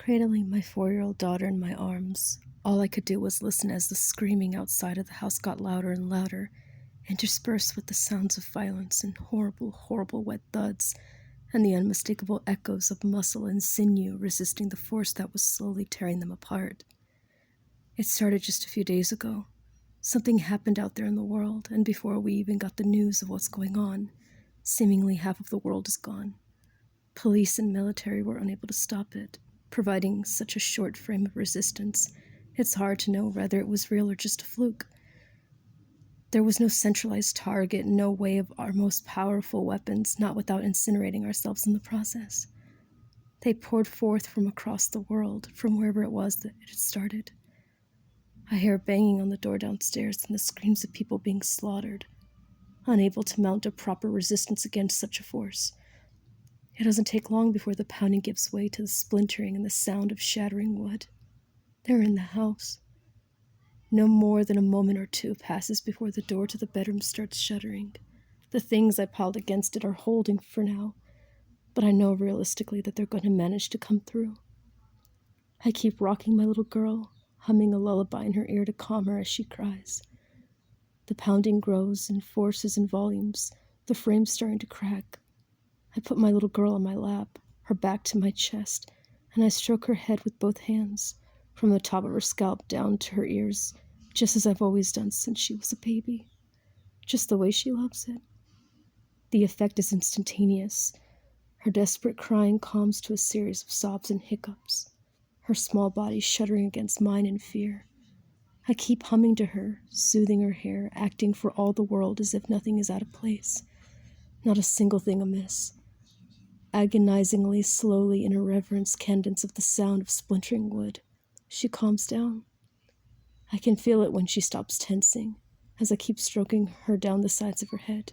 Cradling my 4-year-old daughter in my arms, all I could do was listen as the screaming outside of the house got louder and louder, interspersed with the sounds of violence and horrible, horrible wet thuds, and the unmistakable echoes of muscle and sinew resisting the force that was slowly tearing them apart. It started just a few days ago. Something happened out there in the world, and before we even got the news of what's going on, seemingly half of the world is gone. Police and military were unable to stop it, providing such a short frame of resistance. It's hard to know whether it was real or just a fluke. There was no centralized target, no way of our most powerful weapons, not without incinerating ourselves in the process. They poured forth from across the world, from wherever it was that it had started. I hear banging on the door downstairs and the screams of people being slaughtered, unable to mount a proper resistance against such a force. It doesn't take long before the pounding gives way to the splintering and the sound of shattering wood. They're in the house. No more than a moment or two passes before the door to the bedroom starts shuddering. The things I piled against it are holding for now, but I know realistically that they're going to manage to come through. I keep rocking my little girl, humming a lullaby in her ear to calm her as she cries. The pounding grows in forces and volumes, the frame starting to crack. I put my little girl on my lap, her back to my chest, and I stroke her head with both hands, from the top of her scalp down to her ears, just as I've always done since she was a baby. Just the way she loves it. The effect is instantaneous. Her desperate crying calms to a series of sobs and hiccups, her small body shuddering against mine in fear. I keep humming to her, soothing her hair, acting for all the world as if nothing is out of place, not a single thing amiss. Agonizingly, slowly, in a reverence cadence of the sound of splintering wood, she calms down. I can feel it when she stops tensing, as I keep stroking her down the sides of her head.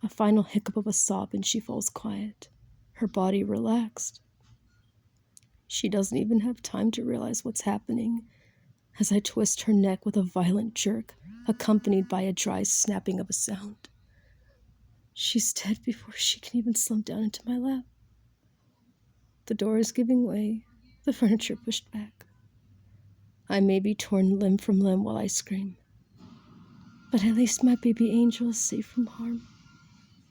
A final hiccup of a sob and she falls quiet, her body relaxed. She doesn't even have time to realize what's happening, as I twist her neck with a violent jerk, accompanied by a dry snapping of a sound. She's dead before she can even slump down into my lap. The door is giving way, the furniture pushed back. I may be torn limb from limb while I scream, but at least my baby angel is safe from harm.